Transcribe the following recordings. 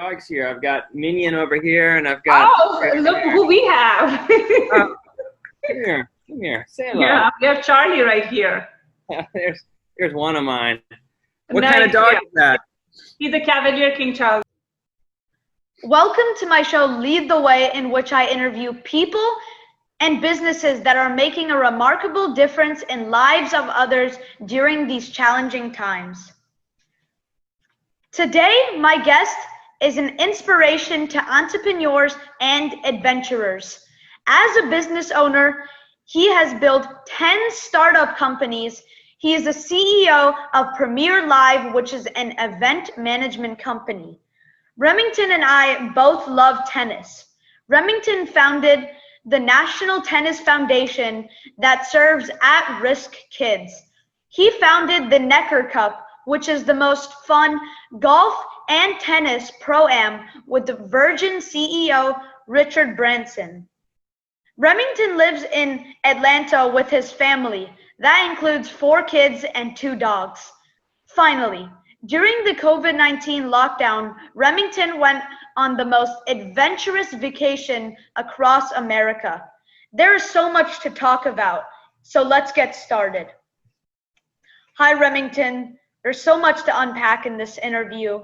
dogs here. I've got Minion over here, and I've got. Oh, look who we have. Oh, come here. Say hello. Yeah, we have Charlie right here. There's one of mine. What Nice, kind of dog yeah. is that? He's a Cavalier King Charles. Welcome to my show, Lead the Way, in which I interview people and businesses that are making a remarkable difference in lives of others during these challenging times. Today, my guest is an inspiration to entrepreneurs and adventurers. As a business owner, he has built 10 startup companies. He is the CEO of Premier Live, which is an event management company. Remington and I both love tennis. Remington founded the National Tennis Foundation that serves at-risk kids. He founded the Necker Cup, which is the most fun golf and tennis pro-am with the Virgin CEO Richard Branson. Remington lives in Atlanta with his family. That includes 4 kids and 2 dogs. Finally, during the COVID-19 lockdown, Remington went on the most adventurous vacation across America. There is so much to talk about, so let's get started. Hi, Remington. There's so much to unpack in this interview.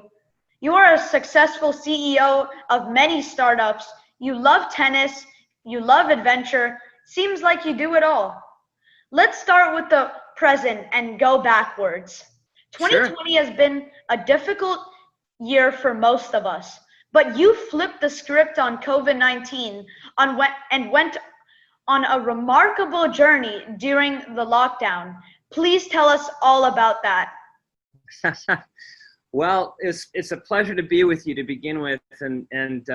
You are a successful CEO of many startups. You love tennis. You love adventure. Seems like you do it all. Let's start with the present and go backwards. 2020 has been a difficult year for most of us, but you flipped the script on COVID-19 and went on a remarkable journey during the lockdown. Please tell us all about that. Well, it's a pleasure to be with you to begin with, and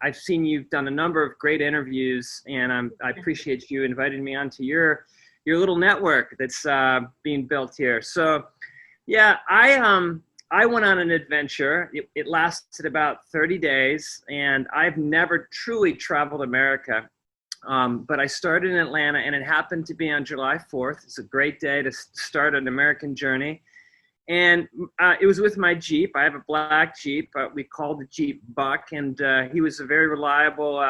I've seen you've done a number of great interviews, and I appreciate you inviting me onto your little network that's being built here. So, yeah, I went on an adventure. It lasted about 30 days, and I've never truly traveled America. But I started in Atlanta, and it happened to be on July 4th. It's a great day to start an American journey. And it was with my Jeep. I have a black Jeep. We called the Jeep Buck, and he was a very reliable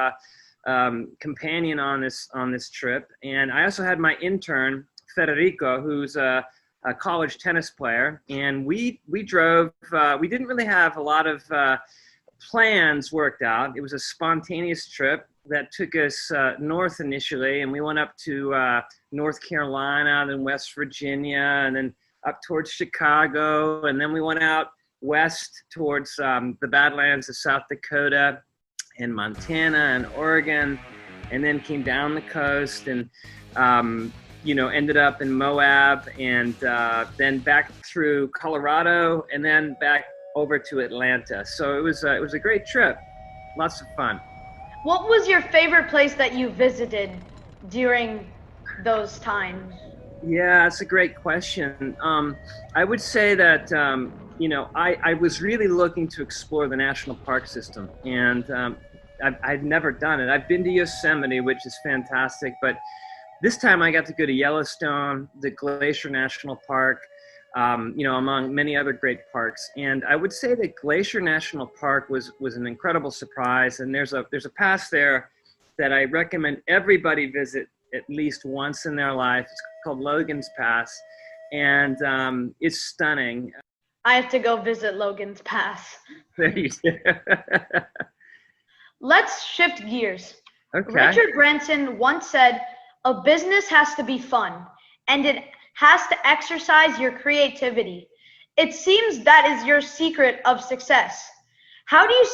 companion on this trip. And I also had my intern, Federico, who's a college tennis player. And we drove. We didn't really have a lot of plans worked out. It was a spontaneous trip that took us north initially, and we went up to North Carolina, then West Virginia, and then up towards Chicago, and then we went out west towards the Badlands of South Dakota and Montana and Oregon, and then came down the coast and ended up in Moab, and then back through Colorado, and then back over to Atlanta. So it was a great trip, lots of fun. What was your favorite place that you visited during those times? Yeah, that's a great question. I would say that, I was really looking to explore the national park system, and I'd never done it. I've been to Yosemite, which is fantastic, but this time I got to go to Yellowstone, the Glacier National Park, among many other great parks. And I would say that Glacier National Park was an incredible surprise, and there's a pass there that I recommend everybody visit at least once in their life. It's called Logan's Pass, and it's stunning. I have to go visit Logan's Pass. There you go. Let's shift gears. Okay. Richard Branson once said, "A business has to be fun, and it has to exercise your creativity." It seems that is your secret of success. How do you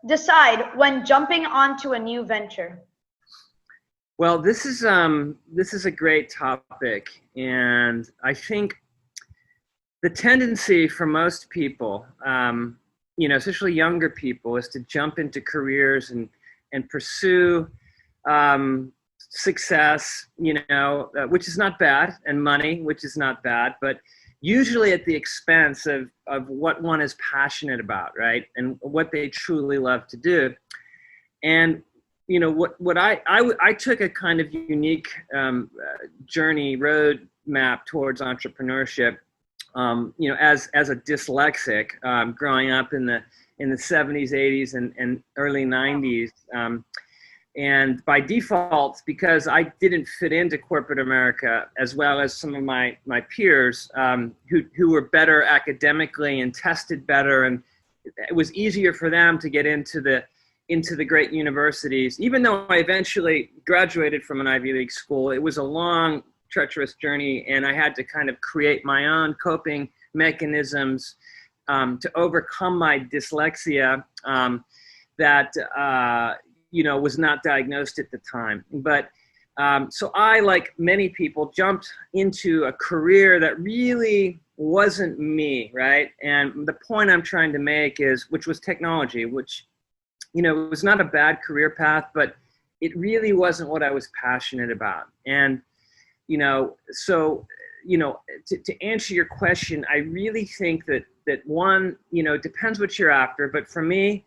decide when jumping onto a new venture? Well, this is a great topic, and I think the tendency for most people, especially younger people, is to jump into careers and pursue success, which is not bad, and money, which is not bad, but usually at the expense of what one is passionate about, right, and what they truly love to do. And what I took a kind of unique journey road map towards entrepreneurship you know, as a dyslexic, growing up in the 70s, 80s, and early 90s. And by default, because I didn't fit into corporate America as well as some of my peers who were better academically and tested better, and it was easier for them to get into the great universities. Even though I eventually graduated from an Ivy League school, it was a long, treacherous journey, and I had to kind of create my own coping mechanisms to overcome my dyslexia that you know, was not diagnosed at the time. But so I, like many people, jumped into a career that really wasn't me, right? And the point I'm trying to make is, which was technology, which, you know, it was not a bad career path, but it really wasn't what I was passionate about. And, you know, so, you know, to answer your question, I really think that one, you know, it depends what you're after, but for me,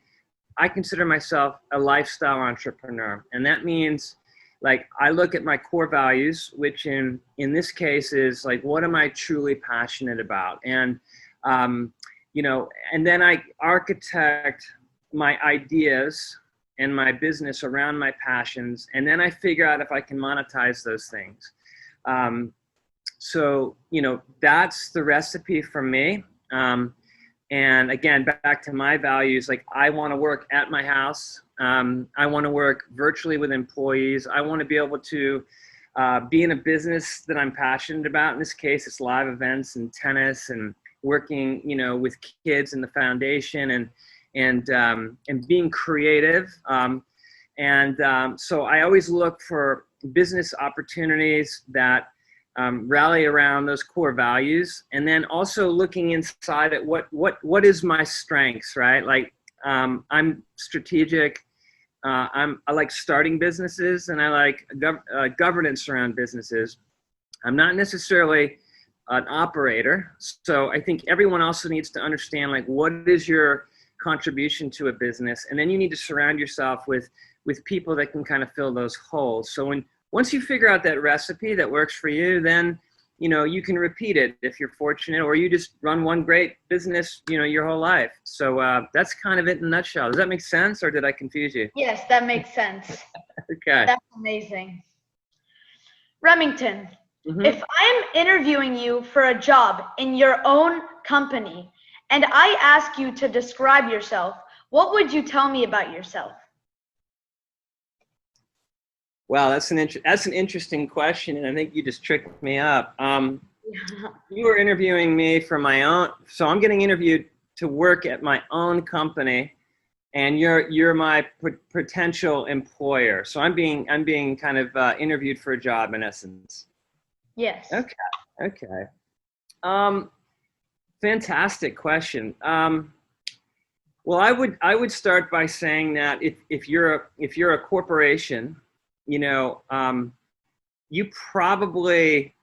I consider myself a lifestyle entrepreneur. And that means, like, I look at my core values, which in this case is like, what am I truly passionate about? And, you know, and then I architect my ideas and my business around my passions. And then I figure out if I can monetize those things. So, you know, that's the recipe for me. And again, back to my values, like, I want to work at my house. I want to work virtually with employees. I want to be able to be in a business that I'm passionate about. In this case, it's live events and tennis and working, you know, with kids in the foundation and being creative. So I always look for business opportunities that rally around those core values, and then also looking inside at what is my strengths, right? Like, I'm strategic. I like starting businesses, and I like governance around businesses. I'm not necessarily an operator, so I think everyone also needs to understand, like, what is your contribution to a business, and then you need to surround yourself with people that can kind of fill those holes. So once you figure out that recipe that works for you, then, you know, you can repeat it if you're fortunate, or you just run one great business, you know, your whole life. So that's kind of it in a nutshell. Does that make sense, or did I confuse you? Yes, that makes sense. Okay. That's amazing. Remington, if I'm interviewing you for a job in your own company and I ask you to describe yourself, what would you tell me about yourself? Wow, that's an interesting question, and I think you just tricked me up. You were interviewing me for my own, so I'm getting interviewed to work at my own company, and you're my potential employer. So I'm being kind of interviewed for a job, in essence. Yes. Okay. Fantastic question. Well, I would start by saying that if you're a corporation, you know, you probably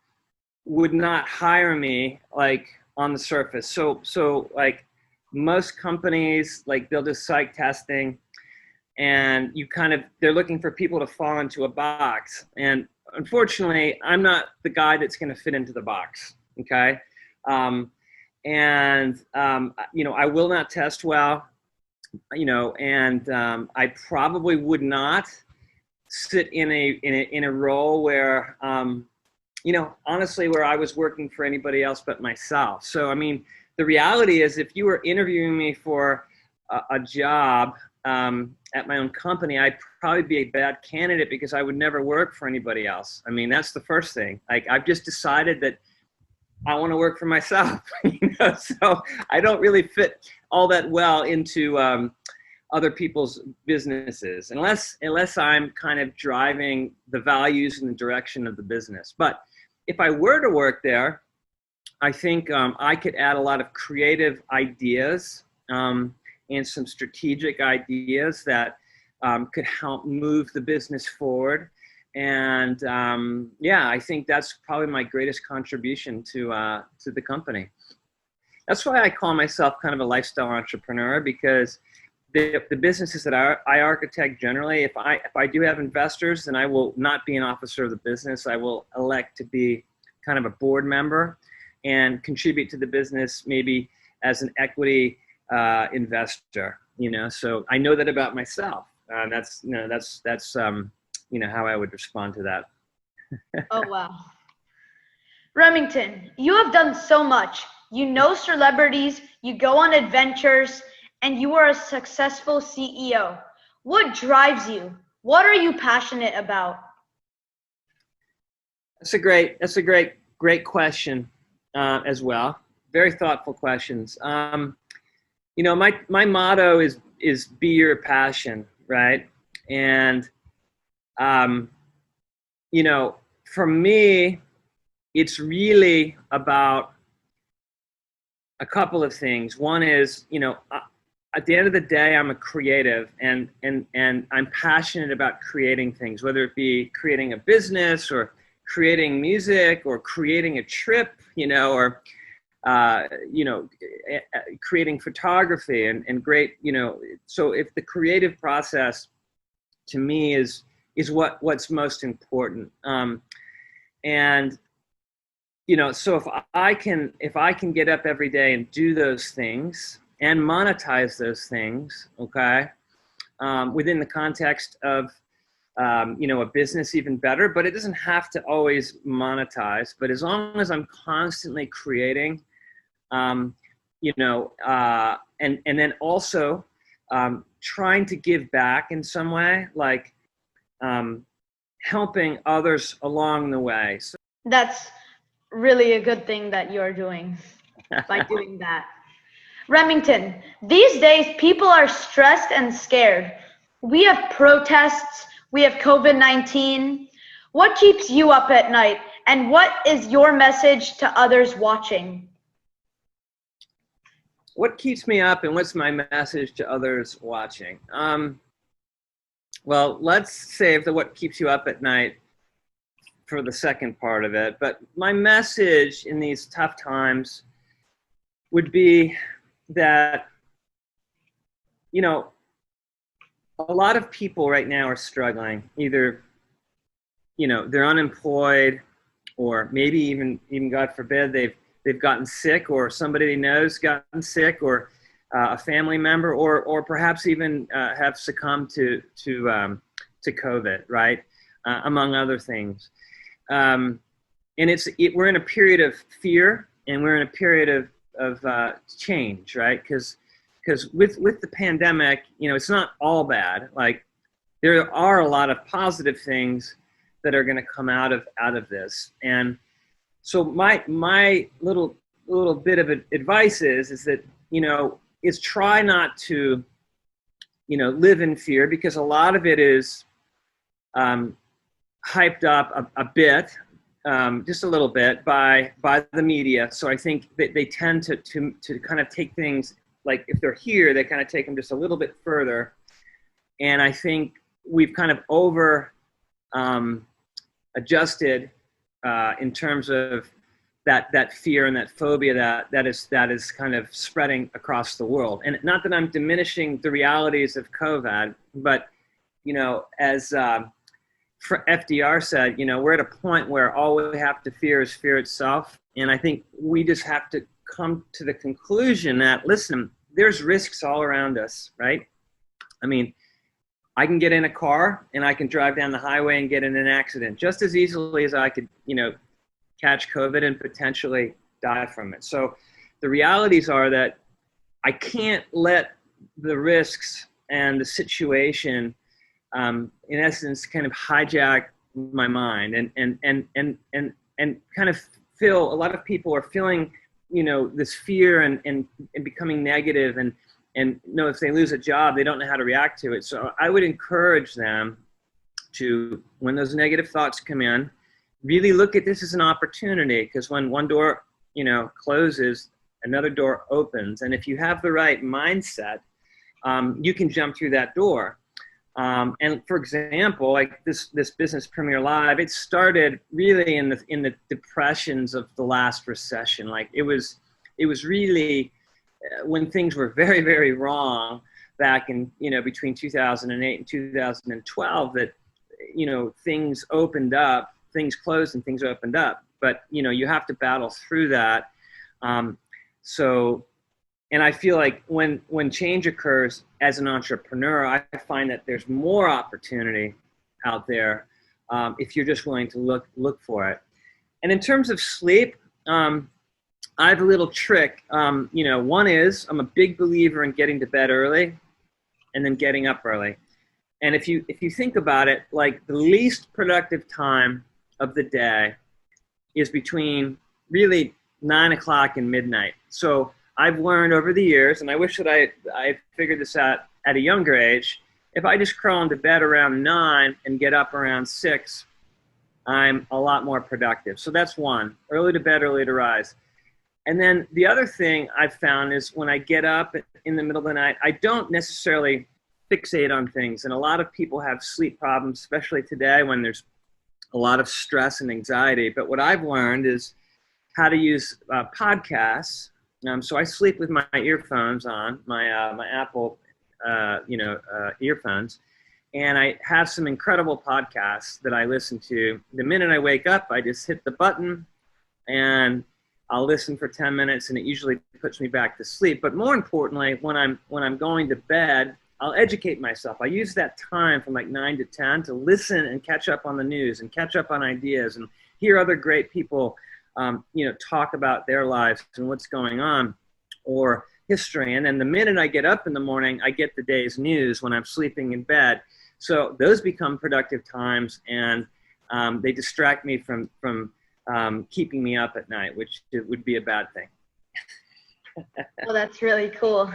would not hire me, like, on the surface. So like most companies, like, they'll do psych testing, and they're looking for people to fall into a box. And unfortunately, I'm not the guy that's going to fit into the box. Okay. You know, I will not test well, you know, and I probably would not sit in a role where, you know, honestly, where I was working for anybody else but myself. So, I mean, the reality is, if you were interviewing me for a job at my own company, I'd probably be a bad candidate because I would never work for anybody else. I mean, that's the first thing. Like, I've just decided that I want to work for myself, you know, so I don't really fit all that well into other people's businesses, unless I'm kind of driving the values and the direction of the business. But if I were to work there, I think I could add a lot of creative ideas and some strategic ideas that could help move the business forward. And yeah, I think that's probably my greatest contribution to the company. That's why I call myself kind of a lifestyle entrepreneur, because the businesses that I architect generally, if I do have investors, then I will not be an officer of the business. I will elect to be kind of a board member. and contribute to the business maybe as an equity investor, you know. So I know that about myself. That's how I would respond to that. Oh, wow. Remington, you have done so much. You know celebrities, you go on adventures, and you are a successful CEO. What drives you? What are you passionate about? That's a great question as well. Very thoughtful questions. You know, my motto is be your passion, right? And you know, for me, it's really about a couple of things. One is, you know, at the end of the day, I'm a creative, and I'm passionate about creating things, whether it be creating a business or creating music or creating a trip, you know, or you know, creating photography and great, you know. So if the creative process to me is what's most important, and you know, so if I can get up every day and do those things and monetize those things, okay, within the context of you know, a business, even better. But it doesn't have to always monetize. But as long as I'm constantly creating, you know, and then also trying to give back in some way, like helping others along the way. So That's really a good thing that you're doing by doing that. Remington, these days people are stressed and scared. We have protests, we have COVID-19. What keeps you up at night, and what is your message to others watching? what keeps me up and what's my message to others watching? Well, let's save the what keeps you up at night for the second part of it. But my message in these tough times would be that, you know, a lot of people right now are struggling. Either, you know, they're unemployed, or maybe even God forbid, they've gotten sick, or somebody they know's gotten sick, or a family member, or perhaps even have succumbed to COVID, right? Among other things. And we're in a period of fear, and we're in a period of change, right? Because with the pandemic, you know, it's not all bad. Like, there are a lot of positive things that are going to come out of this. And so my little bit of advice is that, you know, is try not to, you know, live in fear, because a lot of it is hyped up a bit, just a little bit by the media. So I think that they tend to kind of take things, like if they're here, they kind of take them just a little bit further. And I think we've kind of adjusted in terms of that fear and that phobia that is kind of spreading across the world. And not that I'm diminishing the realities of COVID, but, you know, as FDR said, you know, we're at a point where all we have to fear is fear itself. And I think we just have to come to the conclusion that, listen, there's risks all around us, right? I mean, I can get in a car and I can drive down the highway and get in an accident just as easily as I could, you know, catch COVID and potentially die from it. So the realities are that I can't let the risks and the situation, in essence, kind of hijack my mind and kind of feel, a lot of people are feeling, you know, this fear and becoming negative, and you know, if they lose a job, they don't know how to react to it. So I would encourage them to, when those negative thoughts come in, really look at this as an opportunity, because when one door, you know, closes, another door opens. And if you have the right mindset, you can jump through that door. And for example, like this business, Premier Live, it started really in the depressions of the last recession. Like it was really when things were very, very wrong back in, you know, between 2008 and 2012, that, you know, things opened up, things closed and things opened up. But, you know, you have to battle through that. So, and I feel like when change occurs as an entrepreneur, I find that there's more opportunity out there if you're just willing to look for it. And in terms of sleep, I have a little trick. One is I'm a big believer in getting to bed early and then getting up early. And if you think about it, like the least productive time of the day is between really 9 o'clock and midnight. So I've learned over the years, and I wish that I figured this out at a younger age, if I just crawl into bed around 9 and get up around 6, I'm a lot more productive. So that's one, early to bed, early to rise. And then the other thing I've found is when I get up in the middle of the night, I don't necessarily fixate on things. And a lot of people have sleep problems, especially today when there's a lot of stress and anxiety. But what I've learned is how to use podcasts. So I sleep with my earphones on, my Apple, earphones. And I have some incredible podcasts that I listen to. The minute I wake up, I just hit the button and I'll listen for 10 minutes, and it usually puts me back to sleep. But more importantly, when I'm going to bed, I'll educate myself. I use that time from like 9 to 10 to listen and catch up on the news and catch up on ideas and hear other great people, talk about their lives and what's going on, or history. And then the minute I get up in the morning, I get the day's news when I'm sleeping in bed. So those become productive times, and they distract me from keeping me up at night, which would be a bad thing. Well, that's really cool.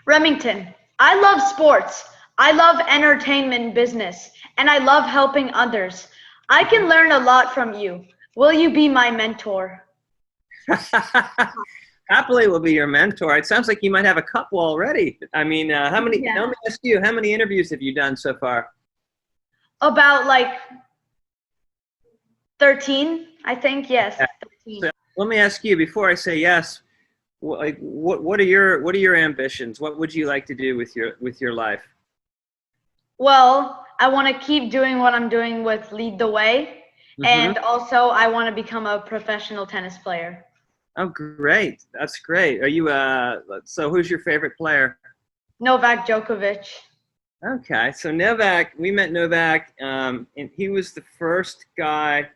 Remington, I love sports. I love entertainment business, and I love helping others. I can learn a lot from you. Will you be my mentor? Happily will be your mentor. It sounds like you might have a couple already. I mean, let me ask you, how many interviews have you done so far? About like 13, I think. Yes. 13. So let me ask you, before I say yes, what are your ambitions? What would you like to do with your life? Well, I want to keep doing what I'm doing with Lead the Way, and also I want to become a professional tennis player. Oh, great! That's great. Are you so who's your favorite player? Novak Djokovic. Okay, so Novak, we met Novak, and he was the first guy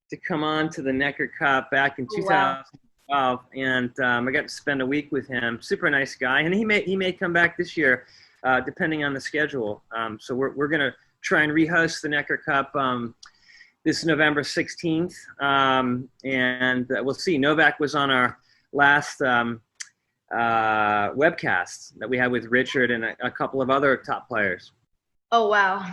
to come on to the Necker Cup back in 2012, and I got to spend a week with him. Super nice guy, and he may come back this year, depending on the schedule. So we're gonna try and rehost the Necker Cup this November 16th, and we'll see. Novak was on our last webcast that we had with Richard and a couple of other top players. Oh, wow.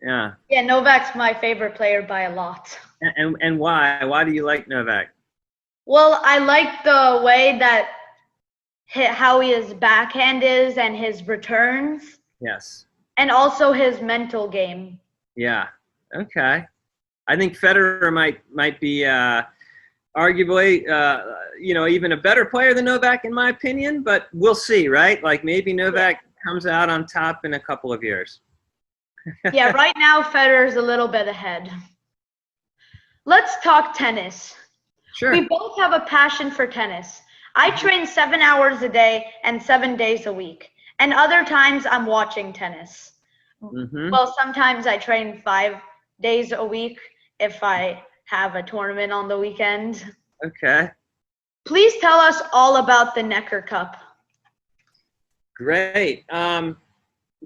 Yeah. Yeah, Novak's my favorite player by a lot. And why? Why do you like Novak? Well, I like the way that how his backhand is and his returns. Yes. And also his mental game. Yeah. Okay. I think Federer might be arguably, even a better player than Novak in my opinion, but we'll see, right? Like maybe Novak comes out on top in a couple of years. Yeah, right now Federer's a little bit ahead. Let's talk tennis. Sure. We both have a passion for tennis. I train 7 hours a day and 7 days a week. And other times I'm watching tennis. Well, sometimes I train 5 days a week if I have a tournament on the weekend. Okay. Please tell us all about the Necker Cup. Great.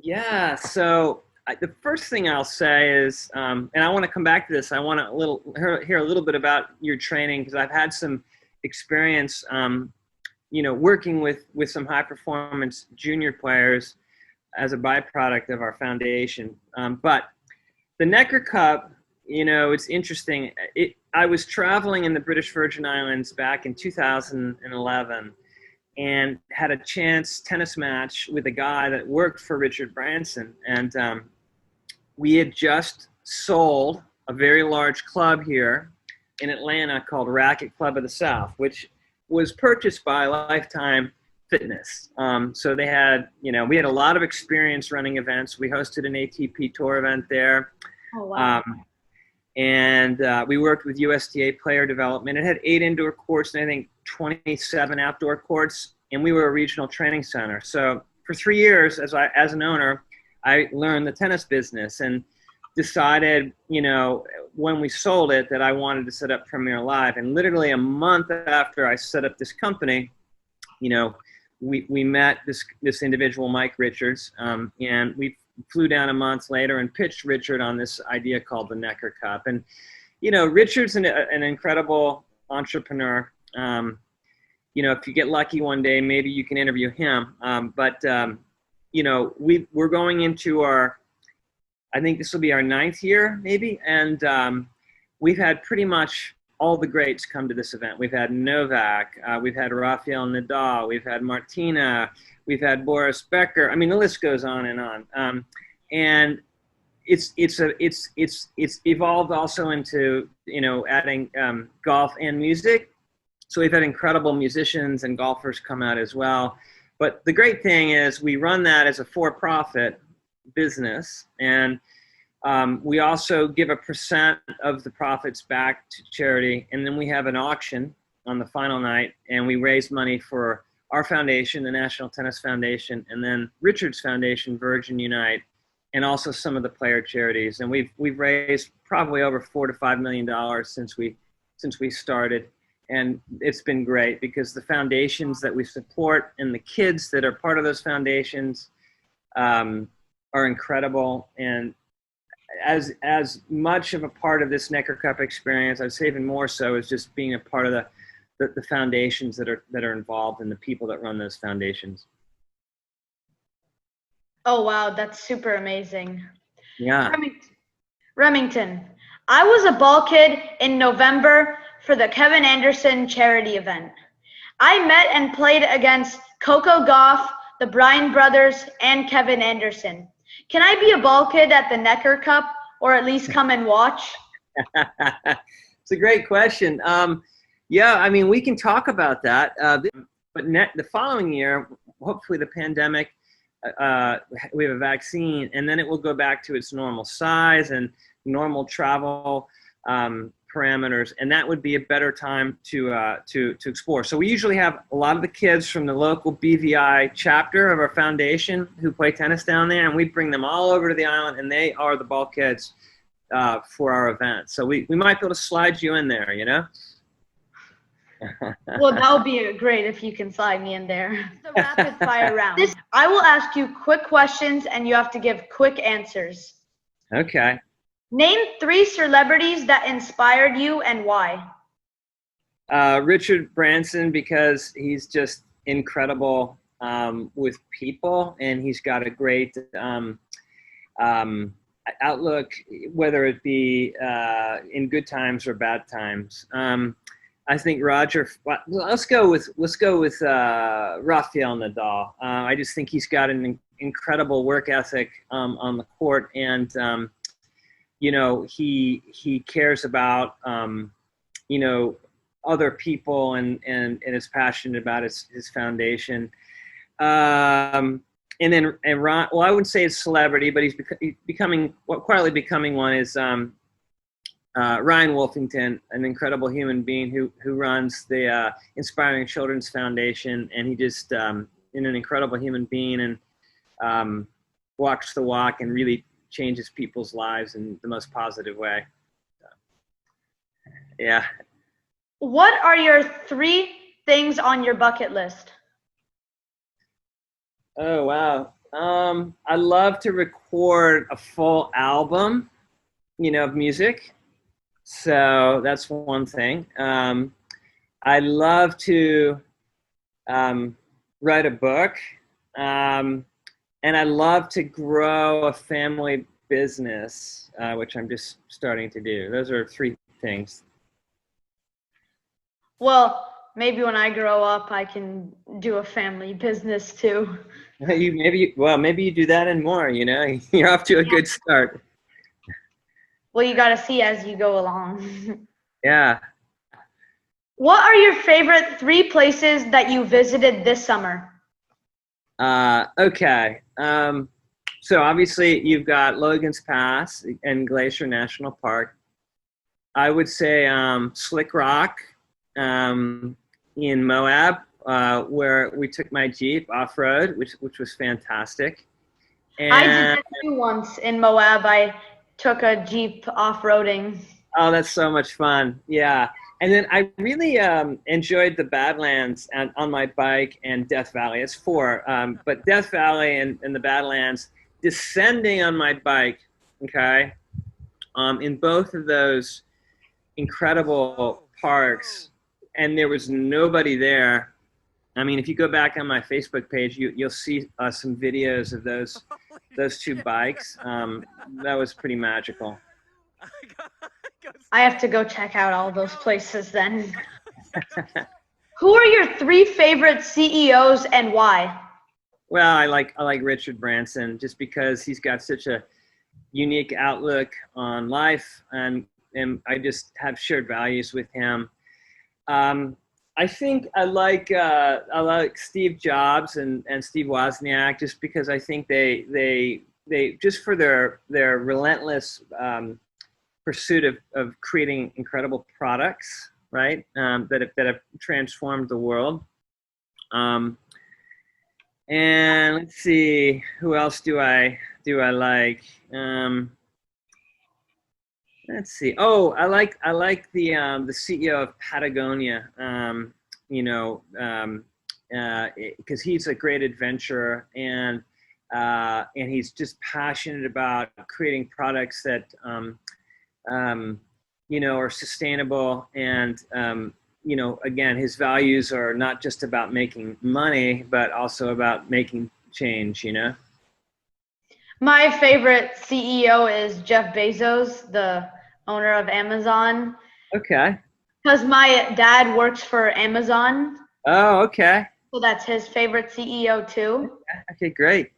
Yeah, so the first thing I'll say is, and I want to come back to this, I want to hear a little bit about your training, because I've had some experience, working with some high performance junior players as a byproduct of our foundation. But the Necker Cup, it's interesting. I was traveling in the British Virgin Islands back in 2011 and had a tennis match with a guy that worked for Richard Branson. And we had just sold a very large club here in Atlanta called Racket Club of the South, which was purchased by Lifetime Fitness. So they had, we had a lot of experience running events. We hosted an ATP Tour event there. Oh, wow. And we worked with USTA player development. It had 8 indoor courts and I think 27 outdoor courts, and we were a regional training center. So for 3 years, as an owner, I learned the tennis business and decided, you know, when we sold it, that I wanted to set up Premier Live. And literally a month after I set up this company, you know, we met this individual, Mike Richards, and we flew down a month later and pitched Richard on this idea called the Necker Cup. And, you know, Richard's an incredible entrepreneur. You know, if you get lucky one day, maybe you can interview him. You know, we're going into I think this will be our 9th year, maybe. And we've had pretty much all the greats come to this event. We've had Novak, we've had Rafael Nadal, we've had Martina, we've had Boris Becker. I mean, the list goes on and on. And it's evolved also into, you know, adding golf and music. So we've had incredible musicians and golfers come out as well. But the great thing is we run that as a for-profit business, and we also give a % of the profits back to charity, and then we have an auction on the final night, and we raise money for our foundation, the National Tennis Foundation, and then Richard's foundation, Virgin Unite, and also some of the player charities. And we've raised probably over $4 to $5 million since we started. And it's been great because the foundations that we support and the kids that are part of those foundations are incredible. And as much of a part of this Necker Cup experience, I'd say even more so, is just being a part of the foundations that are involved and the people that run those foundations. Oh, wow. That's super amazing. Yeah. Remington, I was a ball kid in November for the Kevin Anderson charity event. I met and played against Coco Gauff, the Bryan brothers, and Kevin Anderson. Can I be a ball kid at the Necker Cup, or at least come and watch? It's a great question. Yeah, I mean, we can talk about that. But the following year, hopefully the pandemic, we have a vaccine, and then it will go back to its normal size and normal travel parameters, and that would be a better time to explore. So we usually have a lot of the kids from the local BVI chapter of our foundation who play tennis down there, and we bring them all over to the island, and they are the ball kids for our event. So we might be able to slide you in there, you know? Well, that would be great if you can slide me in there. The rapid fire round. I will ask you quick questions, and you have to give quick answers. Okay. Name 3 celebrities that inspired you and why. Richard Branson, because he's just incredible with people, and he's got a great outlook, whether it be in good times or bad times. I think let's go with Rafael Nadal. I just think he's got an incredible work ethic on the court, and you know, he cares about you know, other people, and is passionate about his foundation. And Ron, well, I wouldn't say it's celebrity, but he's quietly becoming one, is Ryan Wolfington, an incredible human being who runs the Inspiring Children's Foundation, and he just an incredible human being, and walks the walk and really changes people's lives in the most positive way. Yeah. What are your 3 things on your bucket list? Oh, wow. I love to record a full album, you know, of music. So that's one thing. I love to write a book. And I love to grow a family business, which I'm just starting to do. Those are 3 things. Well, maybe when I grow up, I can do a family business too. Maybe you do that and more, you know. You're off to a good start. Well, you got to see as you go along. Yeah. What are your favorite 3 places that you visited this summer? Okay. So obviously you've got Logan's Pass and Glacier National Park. I would say Slick Rock, in Moab, where we took my Jeep off-road, which was fantastic. And, I did that too once in Moab. I took a Jeep off-roading. Oh, that's so much fun. Yeah. And then I really enjoyed the Badlands on my bike and Death Valley. It's 4. But Death Valley and the Badlands, descending on my bike, okay, in both of those incredible parks, and there was nobody there. I mean, if you go back on my Facebook page, you'll see some videos of those 2 bikes. That was pretty magical. I have to go check out all those places then. Who are your 3 favorite CEOs and why? Well, I like Richard Branson just because he's got such a unique outlook on life, and I just have shared values with him. I think I like Steve Jobs and Steve Wozniak just because I think they just for their relentless pursuit of creating incredible products, right? That have transformed the world. And let's see, who else do I like? Let's see. Oh, I like the CEO of Patagonia. Because he's a great adventurer, and he's just passionate about creating products that are sustainable, and again, his values are not just about making money, but also about making change. My favorite CEO is Jeff Bezos, the owner of Amazon. Okay. Because my dad works for Amazon. Oh, okay. So that's his favorite CEO too. Okay, great.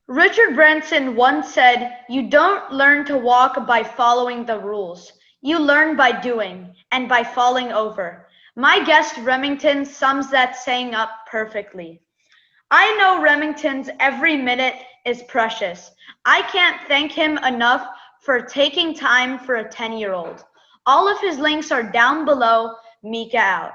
Richard Branson once said, "You don't learn to walk by following the rules. You learn by doing and by falling over." My guest Remington sums that saying up perfectly. I know Remington's every minute is precious. I can't thank him enough for taking time for a 10-year-old. All of his links are down below. Mika out.